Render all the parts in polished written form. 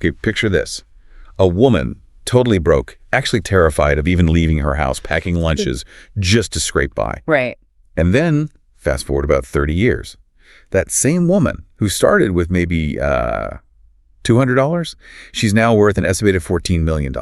Okay, picture this. A woman, totally broke, actually terrified of even leaving her house, packing lunches just to scrape by. Right. And then, fast forward about 30 years, that same woman who started with maybe $200, she's now worth an estimated $14 million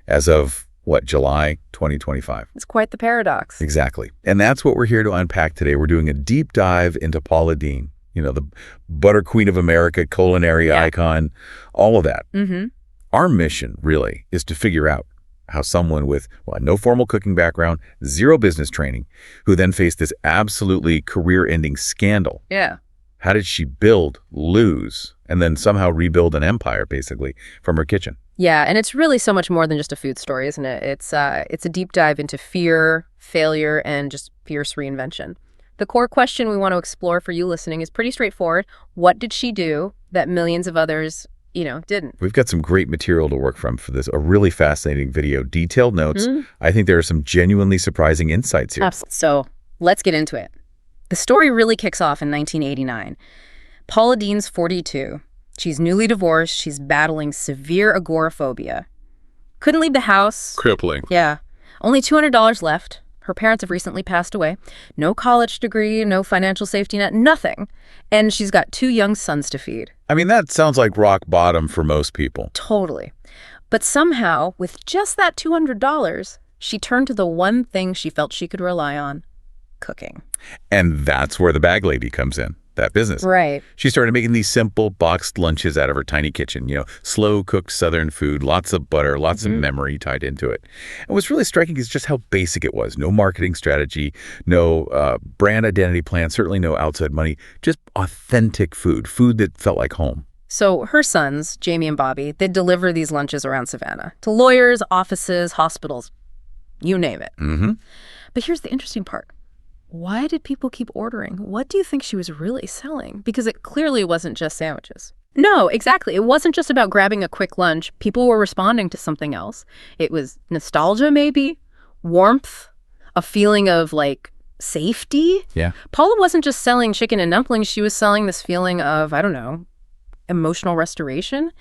as of, July 2025. It's quite the paradox. Exactly. And that's what we're here to unpack today. We're doing a deep dive into Paula Deen, the butter queen of America, culinary icon, all of that. Mm-hmm. Our mission, really, is to figure out how someone with no formal cooking background, zero business training, who then faced this absolutely career-ending scandal. Yeah. How did she build, lose, and then somehow rebuild an empire, basically, from her kitchen? Yeah, and it's really so much more than just a food story, isn't it? It's a deep dive into fear, failure, and just fierce reinvention. The core question we want to explore for you listening is pretty straightforward. What did she do that millions of others, didn't? We've got some great material to work from for this, a really fascinating video, detailed notes. I think there are some genuinely surprising insights here. Absolutely. So let's get into it. The story really kicks off in 1989. Paula Deen's 42. She's newly divorced. She's battling severe agoraphobia. Couldn't leave the house. Crippling. Yeah. Only $200 left. Her parents have recently passed away. No college degree, no financial safety net, nothing. And she's got 2 young sons to feed. I mean, that sounds like rock bottom for most people. Totally. But somehow, with just that $200, she turned to the one thing she felt she could rely on: cooking. And that's where the bag lady comes in, that business. Right. She started making these simple boxed lunches out of her tiny kitchen, slow-cooked Southern food, lots of butter, lots of memory tied into it. And what's really striking is just how basic it was. No marketing strategy, no brand identity plan, certainly no outside money, just authentic food that felt like home. So her sons, Jamie and Bobby, they'd deliver these lunches around Savannah to lawyers, offices, hospitals, you name it. Mm-hmm. But here's the interesting part. Why did people keep ordering? What do you think she was really selling? Because it clearly wasn't just sandwiches. No, exactly. It wasn't just about grabbing a quick lunch. People were responding to something else. It was nostalgia, maybe, warmth, a feeling of, safety. Yeah. Paula wasn't just selling chicken and dumplings. She was selling this feeling of, emotional restoration.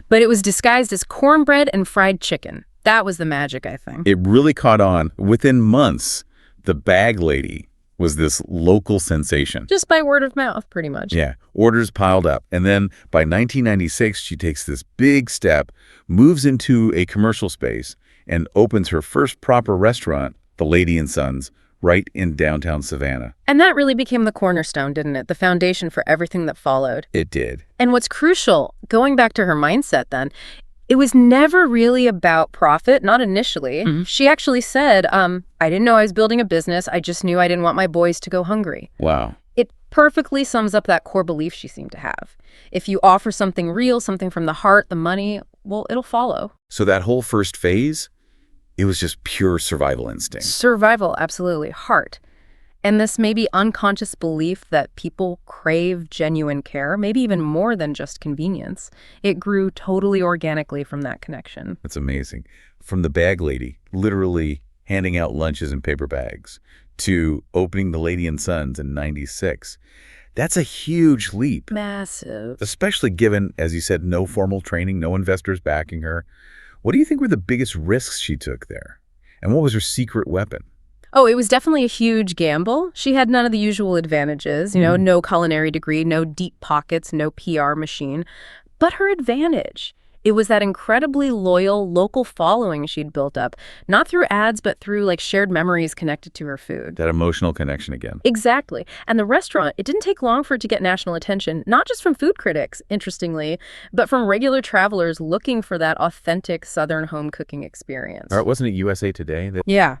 But it was disguised as cornbread and fried chicken. That was the magic, I think. It really caught on. Within months, the bag lady was this local sensation. Just by word of mouth, pretty much. Yeah, orders piled up. And then by 1996, she takes this big step, moves into a commercial space, and opens her first proper restaurant, The Lady and Sons, right in downtown Savannah. And that really became the cornerstone, didn't it? The foundation for everything that followed. It did. And what's crucial, going back to her mindset then, it was never really about profit, not initially. Mm-hmm. She actually said, I didn't know I was building a business. I just knew I didn't want my boys to go hungry. Wow. It perfectly sums up that core belief she seemed to have. If you offer something real, something from the heart, the money, well, it'll follow. So that whole first phase, it was just pure survival instinct. Survival, absolutely. Heart. And this maybe unconscious belief that people crave genuine care, maybe even more than just convenience, it grew totally organically from that connection. That's amazing. From the bag lady, literally handing out lunches in paper bags, to opening The Lady and Sons in 96. That's a huge leap. Massive. Especially given, as you said, no formal training, no investors backing her. What do you think were the biggest risks she took there? And what was her secret weapon? Oh, it was definitely a huge gamble. She had none of the usual advantages, no culinary degree, no deep pockets, no PR machine. But her advantage, it was that incredibly loyal local following she'd built up, not through ads, but through shared memories connected to her food. That emotional connection again. Exactly. And the restaurant, it didn't take long for it to get national attention, not just from food critics, interestingly, but from regular travelers looking for that authentic Southern home cooking experience. All right, wasn't it USA Today? Yeah.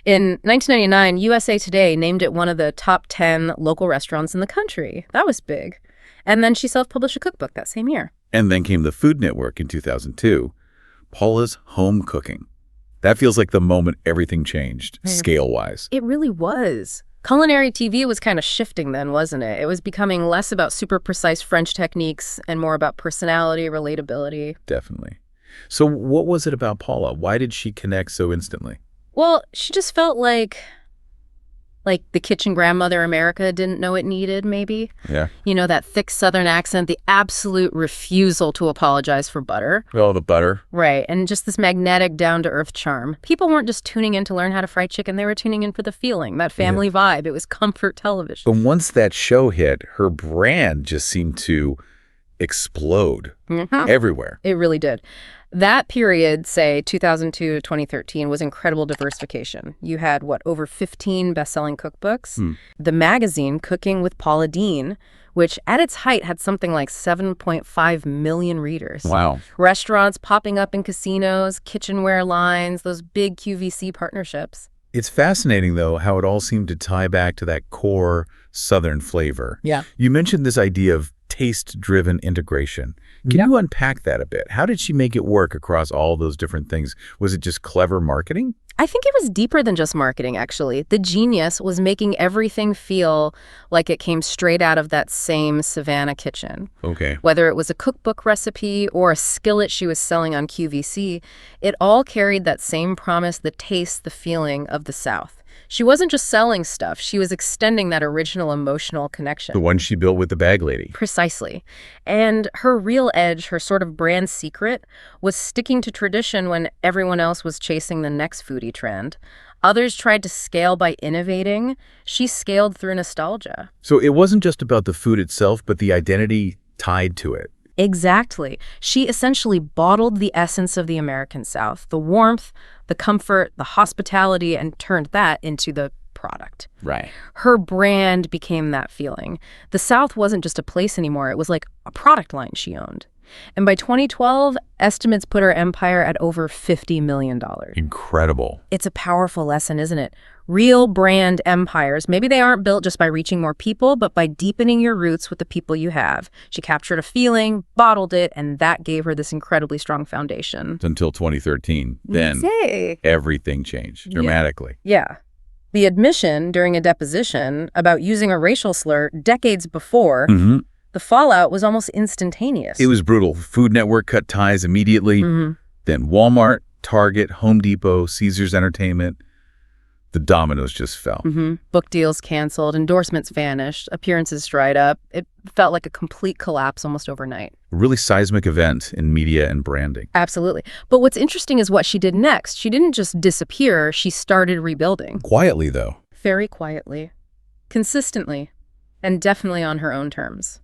In 1999, USA Today named it one of the top 10 local restaurants in the country. That was big. And then she self-published a cookbook that same year. And then came the Food Network in 2002, Paula's Home Cooking. That feels like the moment everything changed, scale-wise. It really was. Culinary TV was kind of shifting then, wasn't it? It was becoming less about super precise French techniques and more about personality, relatability. Definitely. So what was it about Paula? Why did she connect so instantly? Well, she just felt like Like the kitchen grandmother America didn't know it needed, maybe. Yeah. You know, that thick Southern accent, the absolute refusal to apologize for butter. Oh, the butter. Right, and just this magnetic, down-to-earth charm. People weren't just tuning in to learn how to fry chicken. They were tuning in for the feeling, that family vibe. It was comfort television. But once that show hit, her brand just seemed to explode everywhere. It really did. That period, say 2002 to 2013, was incredible diversification. You had, over 15 best-selling cookbooks. The magazine, Cooking with Paula Deen, which at its height had something like 7.5 million readers. Wow. Restaurants popping up in casinos, kitchenware lines, those big QVC partnerships. It's fascinating, though, how it all seemed to tie back to that core Southern flavor. Yeah. You mentioned this idea of taste-driven integration. Can you unpack that a bit? How did she make it work across all those different things? Was it just clever marketing? I think it was deeper than just marketing, actually. The genius was making everything feel like it came straight out of that same Savannah kitchen. Okay. Whether it was a cookbook recipe or a skillet she was selling on QVC, it all carried that same promise, the taste, the feeling of the South. She wasn't just selling stuff. She was extending that original emotional connection. The one she built with the bag lady. Precisely. And her real edge, her sort of brand secret, was sticking to tradition when everyone else was chasing the next foodie trend. Others tried to scale by innovating. She scaled through nostalgia. So it wasn't just about the food itself, but the identity tied to it. Exactly. She essentially bottled the essence of the American South, the warmth, the comfort, the hospitality, and turned that into the product. Right. Her brand became that feeling. The South wasn't just a place anymore. It was like a product line she owned. And by 2012, estimates put her empire at over $50 million. Incredible. It's a powerful lesson, isn't it? Real brand empires, maybe they aren't built just by reaching more people, but by deepening your roots with the people you have. She captured a feeling, bottled it, and that gave her this incredibly strong foundation. Until 2013. Then everything changed dramatically. Yeah. The admission during a deposition about using a racial slur decades before, the fallout was almost instantaneous. It was brutal. Food Network cut ties immediately. Then Walmart, Target, Home Depot, Caesars Entertainment. The dominoes just fell. Book deals canceled, endorsements vanished, appearances dried up. It felt like a complete collapse almost overnight. A really seismic event in media and branding. Absolutely. But what's interesting is what she did next. She didn't just disappear, she started rebuilding. Quietly, though. Very quietly. Consistently. And definitely on her own terms.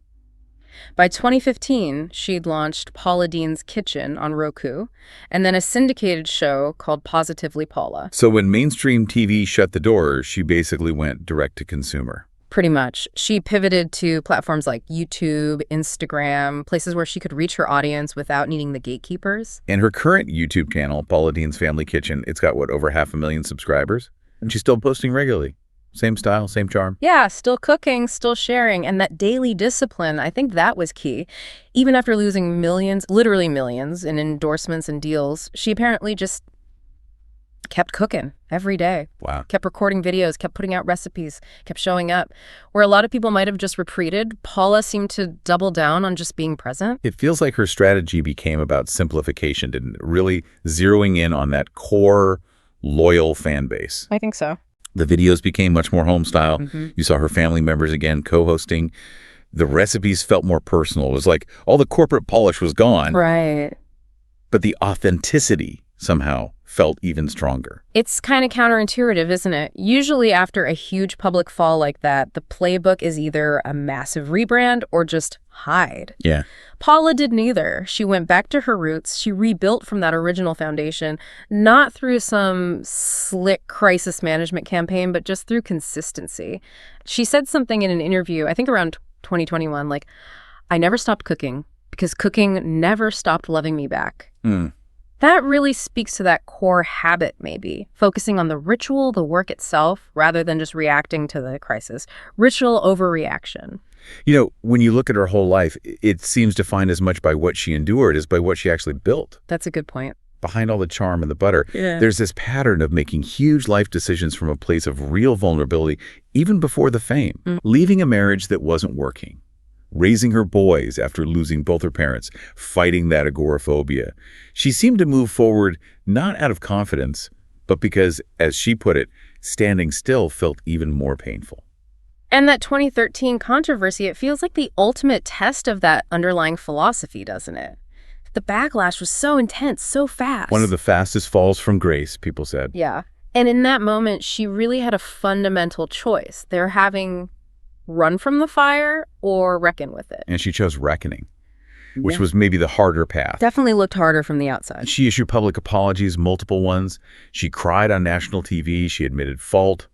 By 2015, she'd launched Paula Deen's Kitchen on Roku, and then a syndicated show called Positively Paula. So when mainstream TV shut the doors, she basically went direct to consumer. Pretty much. She pivoted to platforms like YouTube, Instagram, places where she could reach her audience without needing the gatekeepers. And her current YouTube channel, Paula Deen's Family Kitchen, it's got, over 500,000 subscribers? And she's still posting regularly. Same style, same charm. Yeah, still cooking, still sharing. And that daily discipline, I think that was key. Even after losing millions, literally millions, in endorsements and deals, she apparently just kept cooking every day. Wow. Kept recording videos, kept putting out recipes, kept showing up. Where a lot of people might have just retreated, Paula seemed to double down on just being present. It feels like her strategy became about simplification, didn't it? Really zeroing in on that core, loyal fan base. I think so. The videos became much more home style. You saw her family members again co-hosting. The recipes felt more personal. It was like all the corporate polish was gone. Right. But the authenticity somehow felt even stronger. It's kind of counterintuitive, isn't it? Usually after a huge public fall like that, the playbook is either a massive rebrand or just hide. Yeah. Paula did neither. She went back to her roots. She rebuilt from that original foundation, not through some slick crisis management campaign, but just through consistency. She said something in an interview, I think around 2021, like, I never stopped cooking because cooking never stopped loving me back. That really speaks to that core habit, maybe, focusing on the ritual, the work itself, rather than just reacting to the crisis. Ritual overreaction. You know, when you look at her whole life, it seems defined as much by what she endured as by what she actually built. That's a good point. Behind all the charm and the butter, there's this pattern of making huge life decisions from a place of real vulnerability, even before the fame. Leaving a marriage that wasn't working. Raising her boys after losing both her parents, fighting that agoraphobia. She seemed to move forward not out of confidence, but because, as she put it, standing still felt even more painful. And that 2013 controversy, it feels like the ultimate test of that underlying philosophy, doesn't it? The backlash was so intense, so fast. One of the fastest falls from grace, people said. Yeah. And in that moment, she really had a fundamental choice. They're having run from the fire or reckon with it. And she chose reckoning, which was maybe the harder path. Definitely looked harder from the outside. She issued public apologies, multiple ones. She cried on national TV. She admitted fault.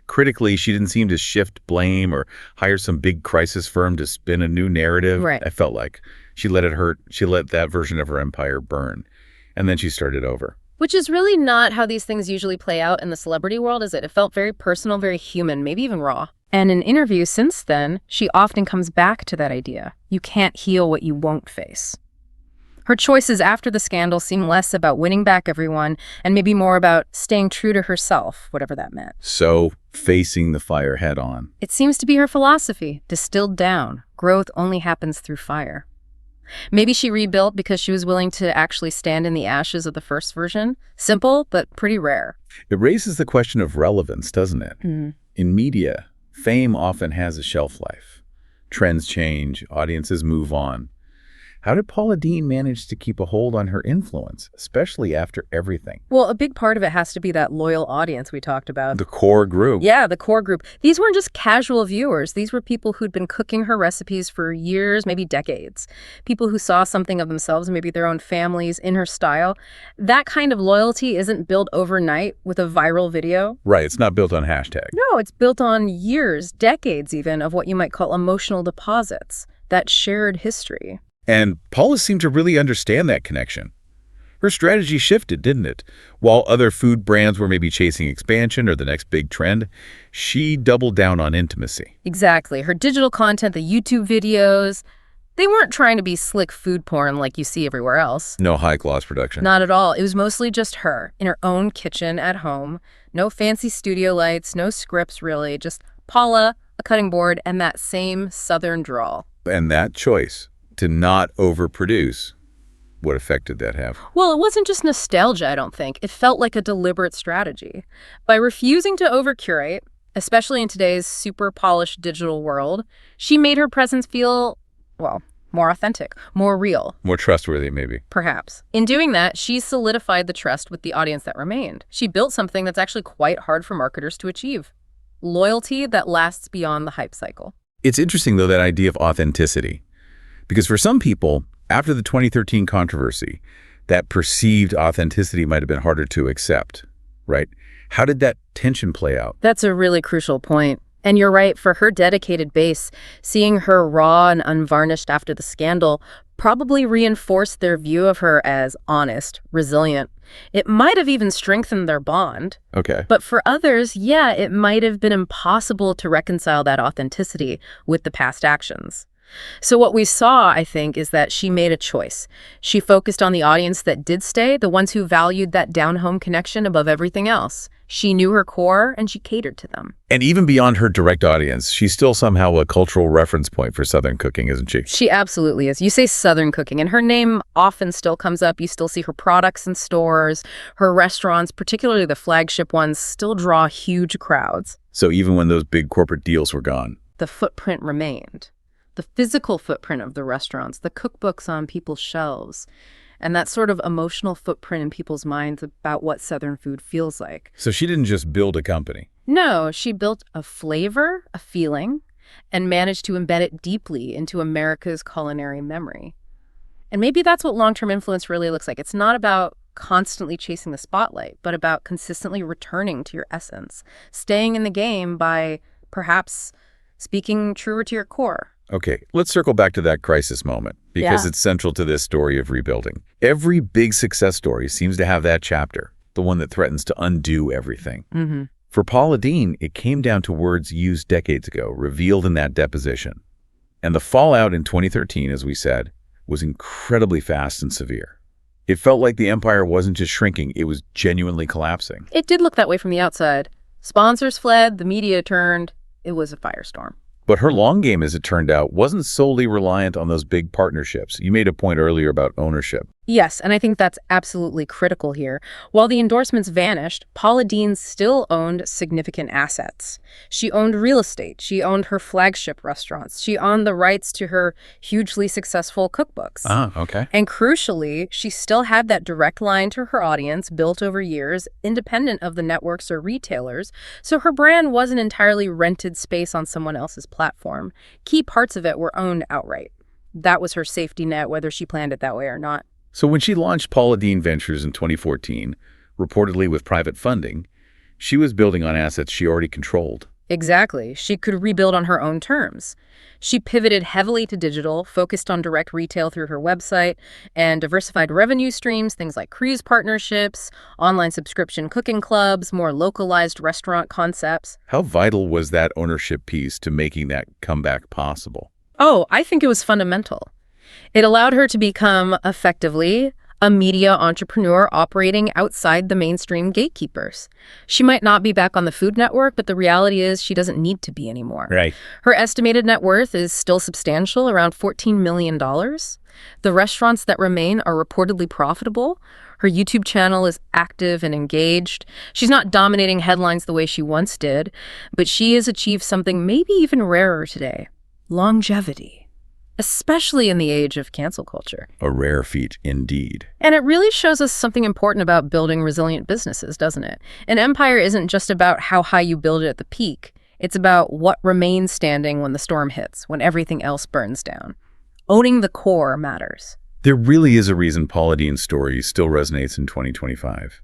Critically, she didn't seem to shift blame or hire some big crisis firm to spin a new narrative. Right. I felt like she let it hurt. She let that version of her empire burn. And then she started over. Which is really not how these things usually play out in the celebrity world, is it? It felt very personal, very human, maybe even raw. And in interviews since then, she often comes back to that idea. You can't heal what you won't face. Her choices after the scandal seem less about winning back everyone and maybe more about staying true to herself, whatever that meant. So, facing the fire head on. It seems to be her philosophy, distilled down. Growth only happens through fire. Maybe she rebuilt because she was willing to actually stand in the ashes of the first version. Simple, but pretty rare. It raises the question of relevance, doesn't it? Mm. In media, fame often has a shelf life. Trends change, audiences move on. How did Paula Deen manage to keep a hold on her influence, especially after everything? Well, a big part of it has to be that loyal audience we talked about. The core group. Yeah, the core group. These weren't just casual viewers. These were people who'd been cooking her recipes for years, maybe decades. People who saw something of themselves, maybe their own families, in her style. That kind of loyalty isn't built overnight with a viral video. Right, it's not built on hashtag. No, it's built on years, decades even, of what you might call emotional deposits, that shared history. And Paula seemed to really understand that connection. Her strategy shifted, didn't it? While other food brands were maybe chasing expansion or the next big trend, she doubled down on intimacy. Exactly. Her digital content, the YouTube videos, they weren't trying to be slick food porn like you see everywhere else. No high-gloss production. Not at all. It was mostly just her, in her own kitchen at home. No fancy studio lights, no scripts really, just Paula, a cutting board, and that same Southern drawl. And that choice to not overproduce, what effect did that have? Well, it wasn't just nostalgia, I don't think. It felt like a deliberate strategy. By refusing to overcurate, especially in today's super polished digital world, she made her presence feel, well, more authentic, more real. More trustworthy, maybe. Perhaps. In doing that, she solidified the trust with the audience that remained. She built something that's actually quite hard for marketers to achieve. Loyalty that lasts beyond the hype cycle. It's interesting, though, that idea of authenticity. Because for some people, after the 2013 controversy, that perceived authenticity might have been harder to accept, right? How did that tension play out? That's a really crucial point. And you're right, for her dedicated base, seeing her raw and unvarnished after the scandal probably reinforced their view of her as honest, resilient. It might have even strengthened their bond. Okay. But for others, yeah, it might have been impossible to reconcile that authenticity with the past actions. So what we saw, I think, is that she made a choice. She focused on the audience that did stay, the ones who valued that down-home connection above everything else. She knew her core, and she catered to them. And even beyond her direct audience, she's still somehow a cultural reference point for Southern cooking, isn't she? She absolutely is. You say Southern cooking, and her name often still comes up. You still see her products in stores. Her restaurants, particularly the flagship ones, still draw huge crowds. So even when those big corporate deals were gone, the footprint remained. The physical footprint of the restaurants, the cookbooks on people's shelves, and that sort of emotional footprint in people's minds about what Southern food feels like. So she didn't just build a company. No, she built a flavor, a feeling, and managed to embed it deeply into America's culinary memory. And maybe that's what long-term influence really looks like. It's not about constantly chasing the spotlight, but about consistently returning to your essence, staying in the game by perhaps speaking truer to your core. Okay, let's circle back to that crisis moment, because it's central to this story of rebuilding. Every big success story seems to have that chapter, the one that threatens to undo everything. Mm-hmm. For Paula Deen, it came down to words used decades ago, revealed in that deposition. And the fallout in 2013, as we said, was incredibly fast and severe. It felt like the empire wasn't just shrinking, it was genuinely collapsing. It did look that way from the outside. Sponsors fled, the media turned. It was a firestorm. But her long game, as it turned out, wasn't solely reliant on those big partnerships. You made a point earlier about ownership. Yes, and I think that's absolutely critical here. While the endorsements vanished, Paula Deen still owned significant assets. She owned real estate. She owned her flagship restaurants. She owned the rights to her hugely successful cookbooks. Ah, okay. And crucially, she still had that direct line to her audience built over years, independent of the networks or retailers, so her brand wasn't entirely rented space on someone else's platform. Key parts of it were owned outright. That was her safety net, whether she planned it that way or not. So when she launched Paula Deen Ventures in 2014, reportedly with private funding, she was building on assets she already controlled. Exactly. She could rebuild on her own terms. She pivoted heavily to digital, focused on direct retail through her website, and diversified revenue streams, things like cruise partnerships, online subscription cooking clubs, more localized restaurant concepts. How vital was that ownership piece to making that comeback possible? Oh, I think it was fundamental. It allowed her to become, effectively, a media entrepreneur operating outside the mainstream gatekeepers. She might not be back on the Food Network, but the reality is she doesn't need to be anymore. Right. Her estimated net worth is still substantial, around $14 million. The restaurants that remain are reportedly profitable. Her YouTube channel is active and engaged. She's not dominating headlines the way she once did, but she has achieved something maybe even rarer today: longevity. Especially in the age of cancel culture. A rare feat indeed. And it really shows us something important about building resilient businesses, doesn't it? An empire isn't just about how high you build it at the peak. It's about what remains standing when the storm hits, when everything else burns down. Owning the core matters. There really is a reason Paula Deen's story still resonates in 2025.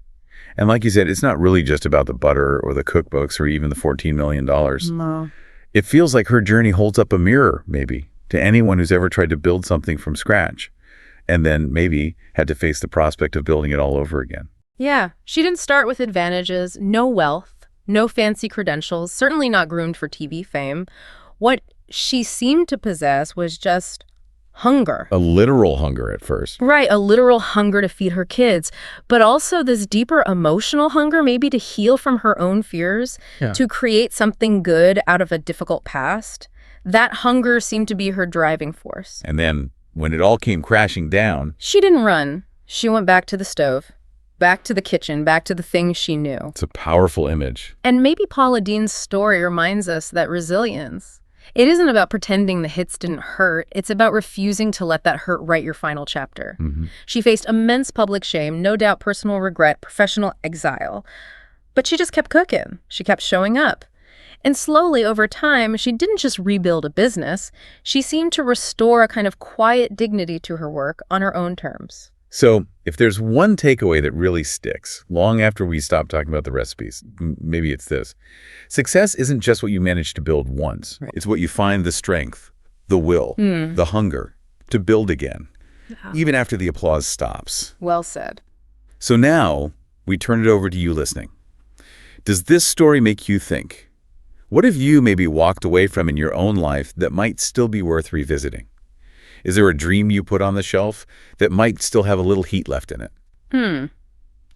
And like you said, it's not really just about the butter or the cookbooks or even the $14 million. No. It feels like her journey holds up a mirror, maybe, to anyone who's ever tried to build something from scratch and then maybe had to face the prospect of building it all over again. Yeah, she didn't start with advantages, no wealth, no fancy credentials, certainly not groomed for TV fame. What she seemed to possess was just hunger. A literal hunger at first. Right, a literal hunger to feed her kids, but also this deeper emotional hunger, maybe to heal from her own fears, to create something good out of a difficult past. That hunger seemed to be her driving force. And then, when it all came crashing down... She didn't run. She went back to the stove, back to the kitchen, back to the things she knew. It's a powerful image. And maybe Paula Deen's story reminds us that resilience, it isn't about pretending the hits didn't hurt. It's about refusing to let that hurt write your final chapter. Mm-hmm. She faced immense public shame, no doubt personal regret, professional exile. But she just kept cooking. She kept showing up. And slowly, over time, she didn't just rebuild a business. She seemed to restore a kind of quiet dignity to her work on her own terms. So, if there's one takeaway that really sticks, long after we stop talking about the recipes, maybe it's this. Success isn't just what you manage to build once. Right. It's what you find the strength, the will, the hunger to build again, even after the applause stops. Well said. So now, we turn it over to you listening. Does this story make you think? What have you maybe walked away from in your own life that might still be worth revisiting? Is there a dream you put on the shelf that might still have a little heat left in it?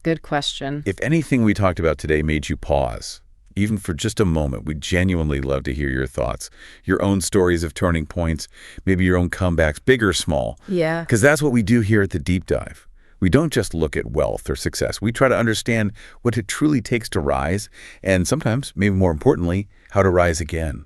Good question. If anything we talked about today made you pause, even for just a moment, we'd genuinely love to hear your thoughts, your own stories of turning points, maybe your own comebacks, big or small. Yeah. Because that's what we do here at The Deep Dive. We don't just look at wealth or success. We try to understand what it truly takes to rise, and sometimes, maybe more importantly, how to rise again.